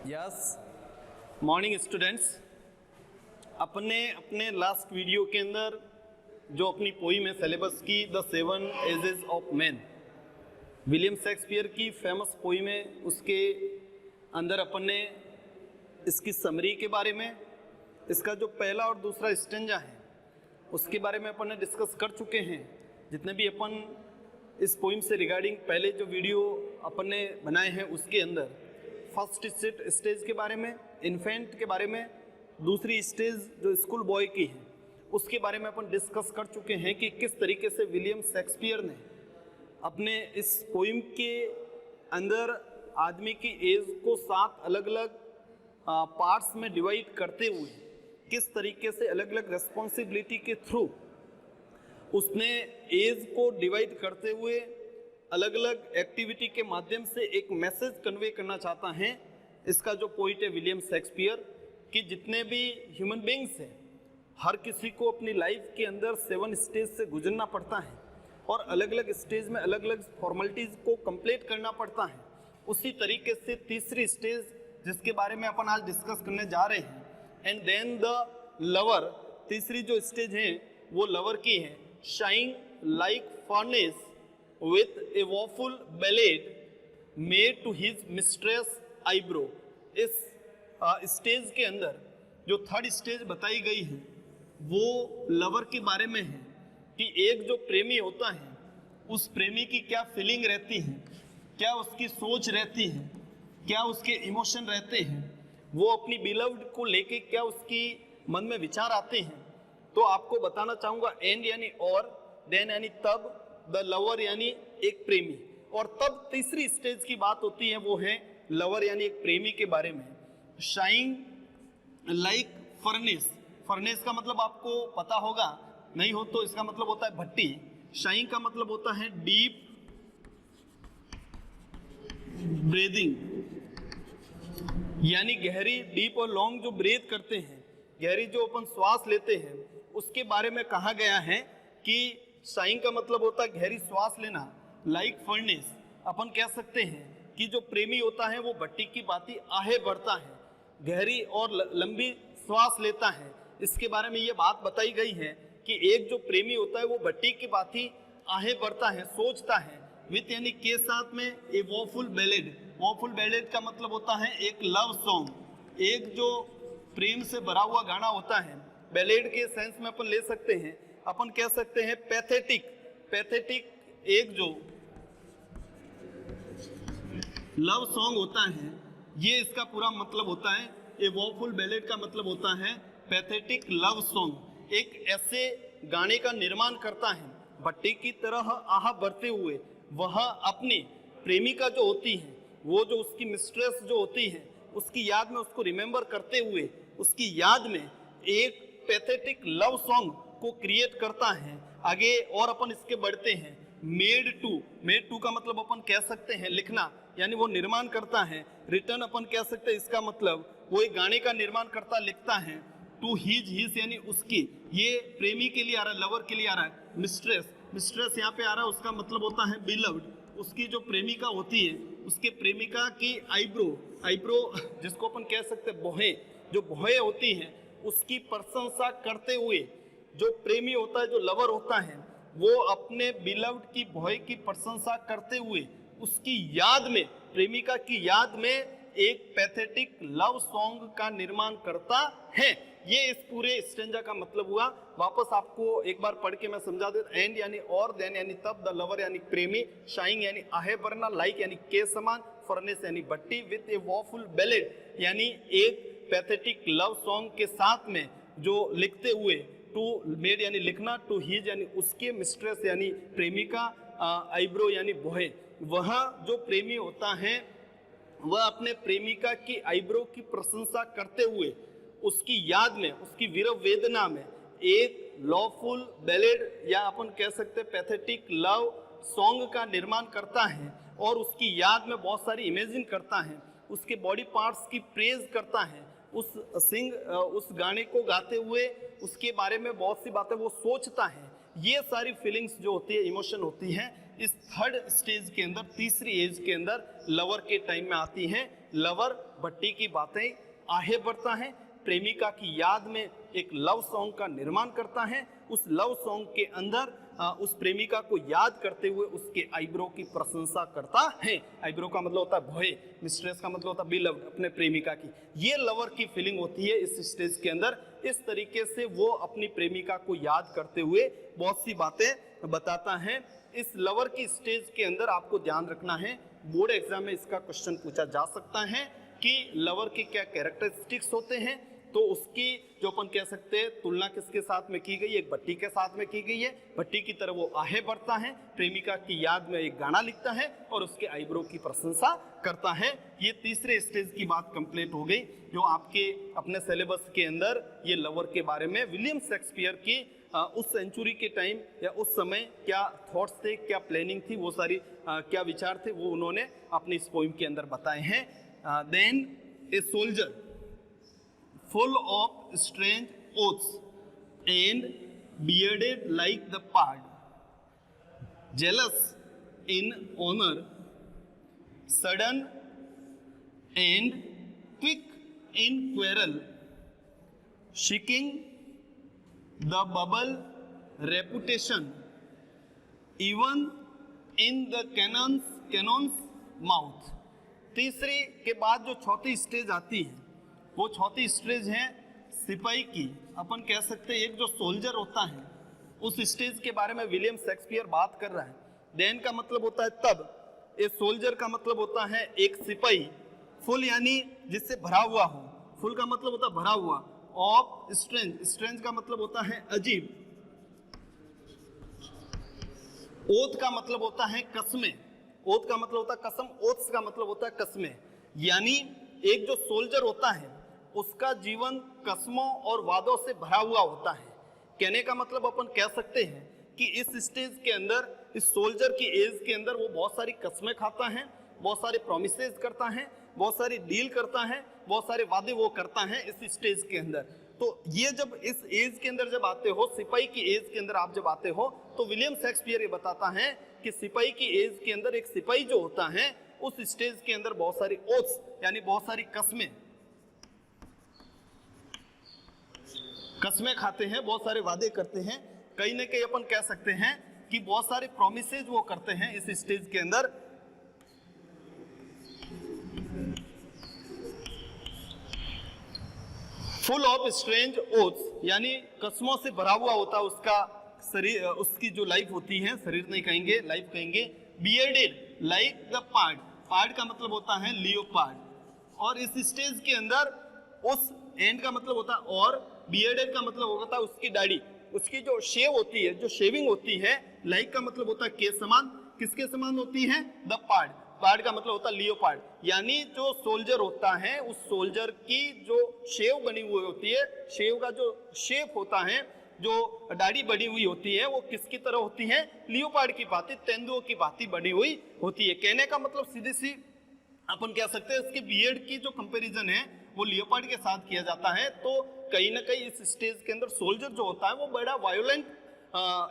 Yes morning students, अपने last video के अंदर जो अपनी पोइम है सिलेबस की the 7 ages of man, William Shakespeare की फेमस पोइम है, उसके अंदर अपन ने इसकी समरी के बारे में, इसका जो पहला और दूसरा स्टेंजा है उसके बारे में अपन ने डिस्कस कर चुके हैं। जितने भी अपन इस पोइम से रिगार्डिंग पहले जो वीडियो अपन ने बनाए हैं उसके अंदर फर्स्ट स्टेज के बारे में, इन्फेंट के बारे में, दूसरी स्टेज जो स्कूल बॉय की है उसके बारे में अपन डिस्कस कर चुके हैं कि किस तरीके से विलियम शेक्सपियर ने अपने इस पोइम के अंदर आदमी की एज को 7 अलग अलग पार्ट्स में डिवाइड करते हुए किस तरीके से अलग अलग रेस्पॉन्सिबिलिटी के थ्रू उसने एज को डिवाइड करते हुए अलग अलग एक्टिविटी के माध्यम से एक मैसेज कन्वे करना चाहता है। इसका जो पॉइंट है विलियम शेक्सपियर कि जितने भी ह्यूमन बींग्स हैं हर किसी को अपनी लाइफ के अंदर 7 स्टेज से गुजरना पड़ता है और अलग अलग स्टेज में अलग अलग फॉर्मेलिटीज़ को कंप्लीट करना पड़ता है। उसी तरीके से तीसरी स्टेज जिसके बारे में अपन आज डिस्कस करने जा रहे हैं, एंड देन द लवर, तीसरी जो स्टेज है वो लवर की है। Shine like furnace with a woeful blade made to his mistress eyebrow. इस स्टेज के अंदर जो थर्ड स्टेज बताई गई है वो लवर के बारे में है कि एक जो प्रेमी होता है उस प्रेमी की क्या फीलिंग रहती है, क्या उसकी सोच रहती है, क्या उसके इमोशन रहते हैं, वो अपनी बिलव्ड को लेके क्या उसकी मन में विचार आते हैं। तो आपको बताना चाहूँगा एंड यानी और, देन यानी तब, द लवर यानी एक प्रेमी, और तब तीसरी स्टेज की बात होती है वो है लवर यानी एक प्रेमी के बारे में। शाइन लाइक फर्नेस, फर्नेस का मतलब आपको पता होगा, नहीं हो तो इसका मतलब होता है भट्टी। शाइन का मतलब होता है डीप ब्रीदिंग, यानी गहरी, डीप और लॉन्ग जो ब्रीथ करते हैं, गहरी जो अपन श्वास लेते हैं उसके बारे में कहा गया है कि शाइन का मतलब होता है गहरी श्वास लेना। लाइक फर्नेस, अपन कह सकते हैं कि जो प्रेमी होता है वो भट्टी की भांति आहे भरता है, गहरी और लंबी श्वास लेता है। इसके बारे में ये बात बताई गई है कि एक जो प्रेमी होता है वो भट्टी की भांति आहे भरता है, सोचता है। विथ यानी के साथ में ए वॉफुल बैलेड, वॉफुल बैलेड का मतलब होता है एक लव सॉन्ग, एक जो प्रेम से भरा हुआ गाना होता है। बैलेड के सेंस में अपन ले सकते हैं, अपन कह सकते हैं पैथेटिक, पैथेटिक एक जो लव सॉन्ग होता है, ये इसका पूरा मतलब होता है। ए वॉफुल बैलेड का मतलब होता है पैथेटिक लव सॉन्ग, एक ऐसे गाने का निर्माण करता है भट्टी की तरह आह भरते हुए वह अपनी प्रेमिका जो होती है, वो जो उसकी मिस्ट्रेस जो होती है उसकी याद में, उसको रिमेंबर करते हुए उसकी याद में एक पैथेटिक लव सॉन्ग को क्रिएट करता है। आगे और अपन इसके बढ़ते हैं। मेड टू, मेड टू का मतलब अपन कह सकते हैं लिखना, यानी वो निर्माण करता है। रिटर्न अपन कह सकते हैं, इसका मतलब वो एक गाने का निर्माण करता, लिखता है। टू हिज, हिज यानी उसकी, ये प्रेमी के लिए आ रहा है, लवर के लिए आ रहा है। मिस्ट्रेस, मिस्ट्रेस यहाँ पे आ रहा है, उसका मतलब होता है बिलव्ड, उसकी जो प्रेमिका होती है उसके प्रेमिका की आईब्रो, आईब्रो जिसको अपन कह सकते हैं भौहें, जो भौहें होती हैं उसकी प्रशंसा करते हुए जो प्रेमी होता है, जो लवर होता है, वो अपने बिलव्ड की भौहें की प्रशंसा करते हुए उसकी याद में, प्रेमिका की याद में एक पैथेटिक लव सॉन्ग का निर्माण करता है। ये इस पूरे स्टेंजा का मतलब हुआ। वापस आपको एक बार पढ़ के मैं समझा देता। एंड यानी और, देन यानी तब, द लवर यानी प्रेमी, शाइन यानी आहे भरना, लाइक यानी के समान, फर्नेस यानी भट्टी, विथ ए वॉफुल बैलेड यानी एक पैथेटिक लव सॉन्ग के साथ में जो लिखते हुए, टू मेड यानी लिखना, टू हिज यानी उसके, मिस्ट्रेस यानी प्रेमिका, आईब्रो यानी भौहें। वह जो प्रेमी होता है वह अपने प्रेमिका की आईब्रो की प्रशंसा करते हुए उसकी याद में, उसकी विरह वेदना में एक लॉफुल बैलेड या अपन कह सकते हैं पैथेटिक लव सॉन्ग का निर्माण करता है और उसकी याद में बहुत सारी इमेजिन करता है, उसके बॉडी पार्ट्स की प्रेज करता है, उस गाने को गाते हुए उसके बारे में बहुत सी बातें वो सोचता है। ये सारी फीलिंग्स जो होती है, इमोशन होती है, इस थर्ड स्टेज के अंदर, तीसरी एज के अंदर लवर के टाइम में आती हैं। लवर भट्टी की बातें आगे बढ़ता है, प्रेमिका की याद में एक लव सॉन्ग का निर्माण करता है। उस लव सॉन्ग के अंदर उस प्रेमिका को याद करते हुए उसके आईब्रो की प्रशंसा करता है। आईब्रो का मतलब होता है भोए, मिस्ट्रेस का मतलब होता है बिलव्ड, अपने प्रेमिका की। ये लवर की फीलिंग होती है इस स्टेज के अंदर। इस तरीके से वो अपनी प्रेमिका को याद करते हुए बहुत सी बातें बताता है। इस लवर की स्टेज के अंदर आपको ध्यान रखना है, बोर्ड एग्जाम में इसका क्वेश्चन पूछा जा सकता है कि लवर के क्या कैरेक्टरिस्टिक्स होते हैं। तो उसकी जो अपन कह सकते हैं तुलना किसके साथ में की गई, एक भट्टी के साथ में की गई है। भट्टी की तरह वो आगे बढ़ता है, प्रेमिका की याद में एक गाना लिखता है और उसके आईब्रो की प्रशंसा करता है। ये तीसरे स्टेज की बात कंप्लीट हो गई, जो आपके अपने सिलेबस के अंदर ये लवर के बारे में विलियम शेक्सपियर की उस सेंचुरी के टाइम या उस समय क्या थॉट्स थे, क्या प्लानिंग थी, वो सारी क्या विचार थे, वो उन्होंने अपनी इस पोइम के अंदर बताए हैं। Then a soldier full of strange oaths and bearded like the pard, jealous in honor, sudden and quick in quarrel, seeking the bubble reputation even in the cannon's mouth। तीसरी के बाद जो चौथी स्टेज आती है वो चौथी स्टेज है सिपाही की। अपन कह सकते हैं एक जो सोल्जर होता है उस स्टेज के बारे में विलियम शेक्सपियर बात कर रहा है। देन का मतलब होता है तब, ए सोल्जर का मतलब होता है एक सिपाही, फुल यानी जिससे भरा हुआ हो, फुल का मतलब होता है भरा हुआ, ऑफ स्ट्रेंज, स्ट्रेंज का मतलब होता है अजीब, ओथ का मतलब होता है कसमें, ओथ का मतलब होता है कसम, ओथ्स का मतलब होता है कसमें। यानी एक जो सोल्जर होता है उसका जीवन कस्मों और वादों से भरा हुआ होता है। कहने का मतलब अपन कह सकते हैं कि इस स्टेज के अंदर, इस सोल्जर की एज के अंदर वो बहुत सारी कस्में खाता है, बहुत सारे प्रोमिसेस करता है, बहुत सारी डील करता है, बहुत सारे वादे वो करता है इस स्टेज के अंदर। तो ये जब इस एज के अंदर जब आते हो, सिपाही की एज के अंदर आप जब आते हो, तो विलियम शेक्सपियर ये बताता है कि सिपाही की एज के अंदर एक सिपाही जो होता है उस स्टेज के अंदर बहुत सारी ओथ्स यानी बहुत सारी कसमें खाते हैं, बहुत सारे वादे करते हैं। कहीं ना कहीं अपन कह सकते हैं कि बहुत सारे प्रोमिसेस वो करते हैं इस स्टेज के अंदर। फुल ऑफ स्ट्रेंज ओथ्स यानी कसमों से भरा हुआ होता है उसका शरीर, उसकी जो लाइफ होती है, शरीर नहीं कहेंगे लाइफ कहेंगे। बियर्डेड लाइक द पार्ड, पार्ड का मतलब होता है लियोपार्ड। और इस स्टेज के अंदर उस एंड का मतलब होता है, और बियर्डेड का मतलब होता है उसकी दाढ़ी, उसकी जो शेव होती है, जो शेविंग होती है। लाइक का मतलब होता है के समान, किसके समान होती है, द पार्ड, पार्ड का मतलब होता है लियोपार्ड। यानी जो सोल्जर होता है उस सोल्जर की जो शेव बनी हुई होती है, शेव का जो शेप होता है, जो दाढ़ी बनी हुई होती है, वो किसकी तरह होती है, लियोपार्ड की भांति, तेंदुओं की भांति बनी हुई होती है। कहने का मतलब सीधी सी अपन कह सकते हैं इसके बियर्ड की जो कंपैरिजन है वो लियोपार्ड के साथ किया जाता है। तो कहीं ना कहीं इस स्टेज के अंदर सोल्जर जो होता है वो बड़ा वायोलेंट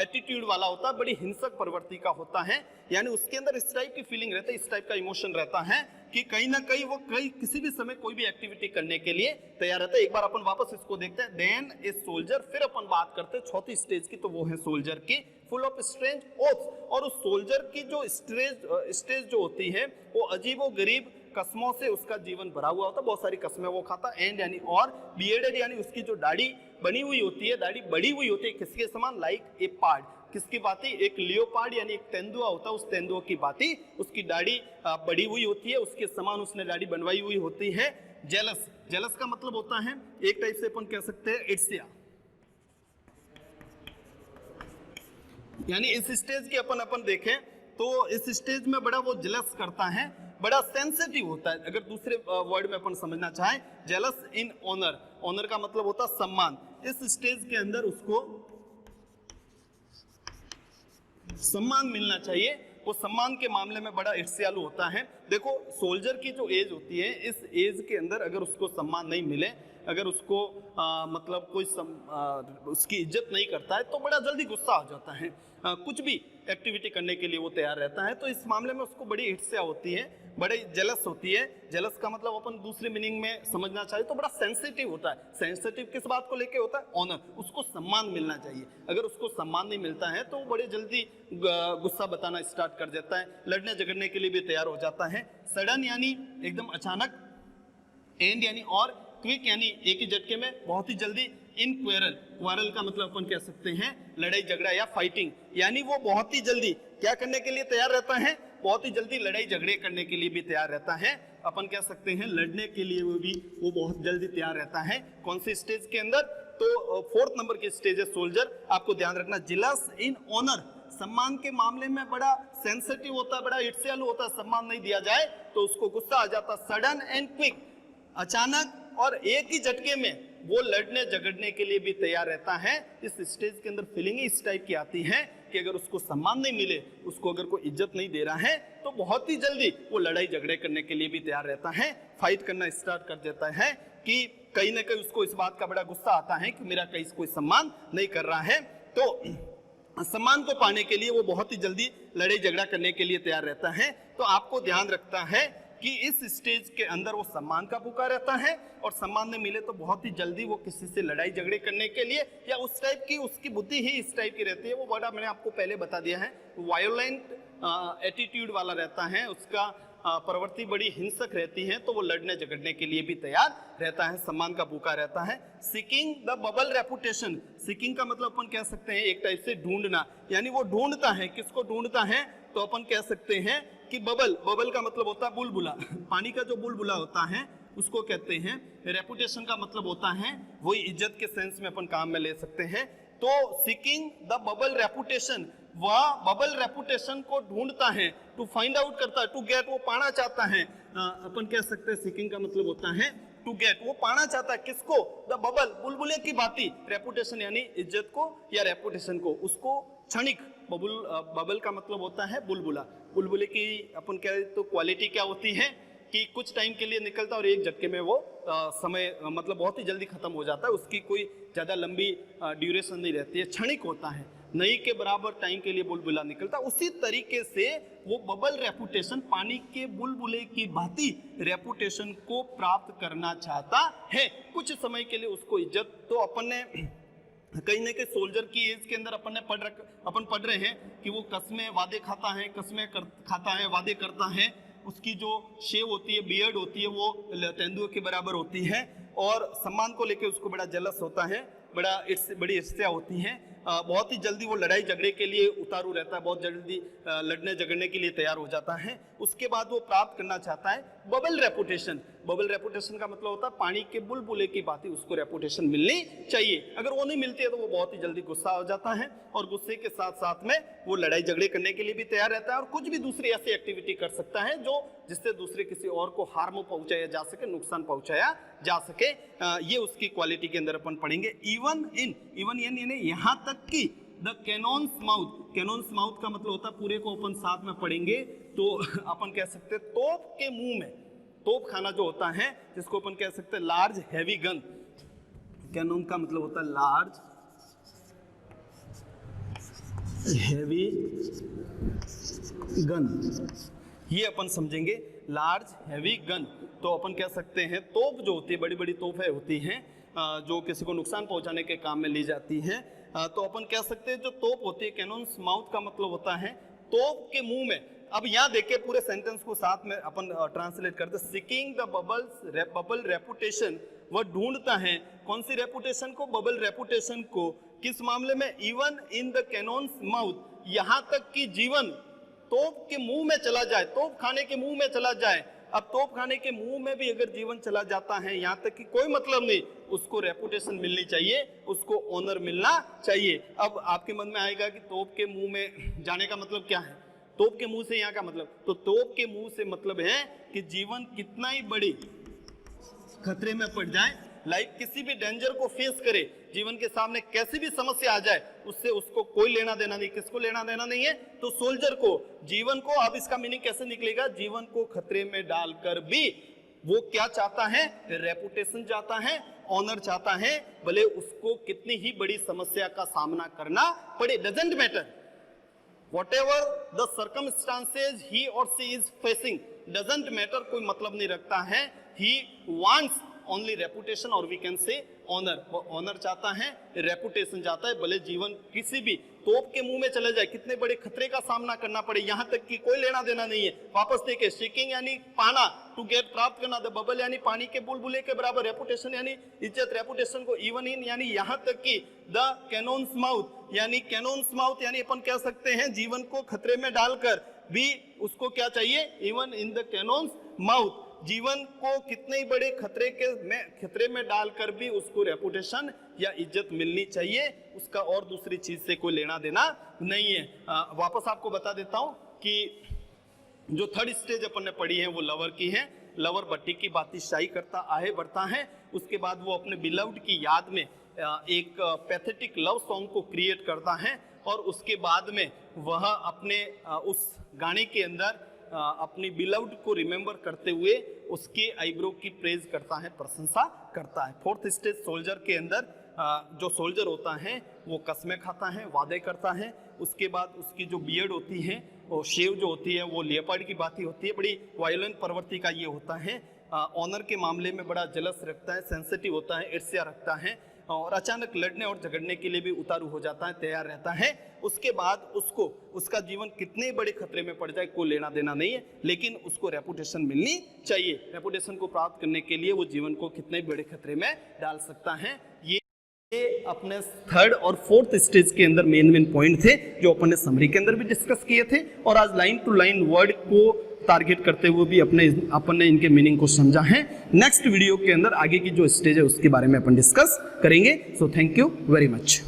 एटीट्यूड वाला होता है, बड़ी हिंसक प्रवृत्ति का होता है। यानी उसके अंदर इस टाइप की फीलिंग रहता है, इस टाइप का इमोशन रहता है कि कहीं ना कहीं वो किसी भी समय कोई भी एक्टिविटी करने के लिए तैयार रहता है। एक बार अपन वापस इसको देखते हैं। देन ए सोल्जर, फिर अपन बात करते हैं चौथी स्टेज की, तो वो है सोल्जर की, फुल ऑफ स्ट्रेंज ओथ्स। और उस सोल्जर की जो स्टेज जो होती है वो अजीबो गरीब कसमों से उसका जीवन भरा हुआ होता है, बहुत सारी कसमें वो खाता। एंड यानी और, बियर्डेड यानी उसकी जो दाढ़ी बनी हुई होती है, दाढ़ी बड़ी हुई होती है, किसके समान, लाइक ए पार्ड, किसकी बाती, एक लियोपार्ड यानी एक तेंदुआ होता है, उस तेंदुआ की बाती उसकी दाढ़ी बड़ी हुई होती है, उसके समान उसने दाढ़ी बनवाई हुई होती है। जेलस, जेलस का मतलब होता है एक टाइप से अपन कह सकते हैं ईर्ष्या। यानी इस स्टेज की अपन देखें तो इस स्टेज में बड़ा वो जेलस करता है, बड़ा सेंसिटिव होता है। अगर दूसरे वर्ड में अपन समझना चाहें, जेलस इन ऑनर, ऑनर का मतलब होता है सम्मान। इस स्टेज के अंदर उसको सम्मान मिलना चाहिए, वो सम्मान के मामले में बड़ा ईर्ष्यालु होता है। देखो सोल्जर की जो एज होती है, इस एज के अंदर अगर उसको सम्मान नहीं मिले अगर उसको मतलब कोई उसकी इज्जत नहीं करता है तो बड़ा जल्दी गुस्सा आ जाता है, कुछ भी एक्टिविटी करने के लिए वो तैयार रहता है। तो इस मामले में उसको बड़ी ईर्ष्या होती है, बड़े जेलस होती है। जेलस का मतलब अपन दूसरे मीनिंग में समझना चाहिए तो बड़ा सेंसिटिव होता है। सेंसिटिव किस बात को लेके होता है? ऑनर, उसको सम्मान मिलना चाहिए। अगर उसको सम्मान नहीं मिलता है तो वो बड़े जल्दी गुस्सा बताना स्टार्ट कर देता है, लड़ने झगड़ने के लिए भी तैयार हो जाता है। सडन यानी एकदम अचानक, एंड यानी और, क्विक यानी एक ही झटके में, बहुत ही जल्दी। इन क्वेरल, क्वारल का मतलब अपन कह सकते हैं लड़ाई झगड़ा या फाइटिंग, यानी वो बहुत ही जल्दी क्या करने के लिए तैयार रहता है? बहुत ही जल्दी लड़ाई झगड़े करने के लिए भी तैयार रहता है। अपन कह सकते हैं लड़ने के लिए वो बहुत जल्दी तैयार रहता है। कौन सी स्टेज के अंदर? तो 4th नंबर की स्टेज है सोल्जर। आपको ध्यान रखना, जिलस इन ऑनर, सम्मान के मामले में बड़ा सेंसिटिव होता है, बड़ा ईर्ष्यालु होता है। सम्मान नहीं दिया जाए तो उसको गुस्सा आ जाता। सडन एंड क्विक, अचानक और एक ही झटके में वो लड़ने झगड़ने के लिए भी तैयार रहता है। इस स्टेज के अंदर फीलिंग इस टाइप की आती है कि अगर उसको सम्मान नहीं मिले, उसको अगर कोई इज्जत नहीं दे रहा है तो बहुत ही जल्दी वो लड़ाई झगड़े करने के लिए भी तैयार रहता है, फाइट करना स्टार्ट कर देता है कि कहीं ना कहीं उसको इस बात का बड़ा गुस्सा आता है कि मेरा कहीं कोई सम्मान नहीं कर रहा है। तो सम्मान को पाने के लिए वो बहुत ही जल्दी लड़ाई झगड़ा करने के लिए तैयार रहता है। तो आपको ध्यान रखता है कि इस स्टेज के अंदर वो सम्मान का भूखा रहता है, और सम्मान नहीं मिले तो बहुत ही जल्दी वो किसी से लड़ाई झगड़े करने के लिए, या उस टाइप की उसकी बुद्धि ही इस टाइप की रहती है। वो बड़ा मैंने आपको पहले बता दिया है, वायोलेंट एटीट्यूड वाला रहता है, उसका प्रवृत्ति बड़ी हिंसक रहती है, तो वो लड़ने झगड़ने के लिए भी तैयार रहता है, सम्मान का भूखा रहता है। Seeking the bubble reputation, seeking का मतलब अपन कह सकते हैं एक टाइप से ढूंढना, यानी वो ढूंढता है। किसको ढूंढता है? तो अपन कह सकते हैं कि बबल, बबल का मतलब होता है बुलबुला, पानी का जो बुलबुला होता है उसको कहते हैं। रेपुटेशन का मतलब होता है वही इज्जत के सेंस में अपन काम में ले सकते हैं। तो सीकिंग द बबल रेपुटेशन, वह बबल रेपुटेशन को ढूंढता है, टू फाइंड आउट करता है, टू गेट, वो पाना चाहता है। अपन कह सकते हैं सीकिंग का मतलब होता है टू गेट, वो पाना चाहता है। किसको? द बबल, बुलबुले की बाती। रेपुटेशन यानी इज्जत को या रेपुटेशन को, उसको क्षणिक, बबल का मतलब होता है बुलबुला। बुलबुले की अपन कह तो क्वालिटी क्या होती है कि कुछ टाइम के लिए निकलता और एक झटके में वो समय मतलब बहुत ही जल्दी खत्म हो जाता है, उसकी कोई ज्यादा लंबी ड्यूरेशन नहीं रहती है, क्षणिक होता है, नहीं के बराबर टाइम के लिए बुलबुला निकलता। उसी तरीके से वो बबल रेपुटेशन, पानी के बुलबुले की भांति रेपुटेशन को प्राप्त करना चाहता है कुछ समय के लिए, उसको इज्जत। तो अपन ने कहीं ना कहीं सोल्जर की एज के अंदर अपन पढ़ रहे हैं कि वो कस्में वादे खाता है, खाता है, वादे करता है। उसकी जो शेव होती है, बियर्ड होती है, वो तेंदुए के बराबर होती है, और सम्मान को लेके उसको बड़ा जेलस होता है, बड़ी ईर्ष्या होती है। बहुत ही जल्दी वो लड़ाई झगड़े के लिए उतारू रहता है, बहुत जल्दी लड़ने झगड़ने के लिए तैयार हो जाता है। उसके बाद वो प्राप्त करना चाहता है बबल रेपुटेशन। बबल रेपुटेशन का मतलब होता है पानी के बुलबुले की बात ही, उसको रेपुटेशन मिलनी चाहिए। अगर वो नहीं मिलती है तो वो बहुत ही जल्दी गुस्सा हो जाता है, और गुस्से के साथ साथ में वो लड़ाई झगड़े करने के लिए भी तैयार रहता है, और कुछ भी दूसरी ऐसी एक्टिविटी कर सकता है जो जिससे दूसरे किसी और को हार्म पहुंचाया जा सके, नुकसान पहुंचाया जा सके। ये उसकी क्वालिटी के अंदर अपन पढ़ेंगे। इवन यानी यहाँ तक कि the cannon's mouth, cannon's mouth का मतलब होता है, पूरे को अपन साथ में पढ़ेंगे तो अपन कह सकते हैं तोप के मुंह में, तोप खाना जो होता है जिसको अपन कह सकते हैं लार्ज हैवी गन। कैनॉन का मतलब होता है लार्ज हैवी गन, ये अपन समझेंगे लार्ज हैवी गन। तो अपन कह सकते हैं तोप जो होती है, बड़ी बड़ी तोपें होती हैं जो किसी को नुकसान पहुंचाने के काम में ली जाती हैं। तो अपन कह सकते हैं जो तोप होती है, कैनॉन्स माउथ का मतलब होता है तोप के मुंह में। अब यहाँ देखिए पूरे सेंटेंस को साथ में अपन ट्रांसलेट करते, सीकिंग द बबल रेपुटेशन, वह ढूंढता है कौन सी रेपुटेशन को? बबल रेपुटेशन को। किस मामले में? Even in the cannon's mouth, यहाँ तक कि जीवन तोप के मुंह में चला जाए, तोप खाने के मुंह में चला जाए। अब तोप खाने के मुंह में भी अगर जीवन चला जाता है, यहाँ तक कि कोई मतलब नहीं, उसको रेपुटेशन मिलनी चाहिए, उसको ऑनर मिलना चाहिए। अब आपके मन में आएगा कि तोप के मुंह में जाने का मतलब क्या है? तोप के मुंह से यहाँ का मतलब, तो तोप के मुंह से मतलब है कि जीवन कितना ही बड़ी खतरे में पड़ जाए, लाइक किसी भी डेंजर को फेस करे, जीवन के सामने कैसी भी समस्या आ जाए, उससे उसको कोई लेना देना नहीं। किसको लेना देना नहीं है? तो सोल्जर को, जीवन को। अब इसका मीनिंग कैसे निकलेगा? जीवन को खतरे में डालकर भी वो क्या चाहता है? रेपुटेशन चाहता है, ऑनर चाहता है, भले उसको कितनी ही बड़ी समस्या का सामना करना पड़े, doesn't matter, whatever the circumstances he or she is facing, doesn't matter, कोई मतलब नहीं रखता है, he wants only reputation और we can say honor, वो ऑनर चाहता है, रेपुटेशन चाहता है, भले जीवन किसी भी तोप के मुंह में चले जाए, कितने बड़े खतरे का सामना करना पड़े, यहां तक कि कोई लेना देना नहीं है। वापस देखिए, सीकिंग यानी पाना, टू गेट प्राप्त करना, द बबल यानी पानी के बुलबुले के बराबर, रेपुटेशन यानी इज्जत, रेपुटेशन को इवन इन यानी यहां तक कि द कैनोन्स माउथ यानी अपन कह सकते हैं जीवन को खतरे में डालकर भी उसको क्या चाहिए, इवन इन द कैनोन्स माउथ, जीवन को कितने बड़े खतरे में डालकर भी उसको रेपुटेशन या इज्जत मिलनी चाहिए, उसका और दूसरी चीज से कोई लेना देना नहीं है। वापस आपको बता देता हूं कि जो थर्ड स्टेज अपन ने पढ़ी है वो लवर की है। लवर बट्टी की बातिशाही करता आगे बढ़ता है, उसके बाद वो अपने बिलव्ड की याद में एक पैथेटिक लव सॉन्ग को क्रिएट करता है और उसके बाद में वह अपने उस गाने के अंदर अपनी बिलव्ड को रिमेंबर करते हुए उसके आईब्रो की प्रेज करता है, प्रशंसा करता है। फोर्थ स्टेज सोल्जर के अंदर जो सोल्जर होता है वो कसमें खाता है, वादे करता है, उसके बाद उसकी जो बियर्ड होती है वो शेव जो होती है वो लेपर्ड की बात ही होती है, बड़ी वायलेंट प्रवृत्ति का ये होता है, ऑनर के मामले में बड़ा जलस रखता है, सेंसिटिव होता है, ईर्ष्या रखता है और अचानक लड़ने और झगड़ने के लिए भी उतारू हो जाता है, तैयार रहता है। उसके बाद उसको उसका जीवन कितने बड़े खतरे में पड़ जाए कोई लेना देना नहीं है, लेकिन उसको रेपुटेशन मिलनी चाहिए। रेपुटेशन को प्राप्त करने के लिए वो जीवन को कितने बड़े खतरे में डाल सकता है। ये अपने थर्ड और फोर्थ स्टेज के अंदर मेन पॉइंट थे जो अपन ने समरी के अंदर भी डिस्कस किए थे, और आज लाइन टू लाइन वर्ड को टारगेट करते हुए भी अपन ने इनके मीनिंग को समझा है। नेक्स्ट वीडियो के अंदर आगे की जो स्टेज है उसके बारे में अपन डिस्कस करेंगे। So thank you very much.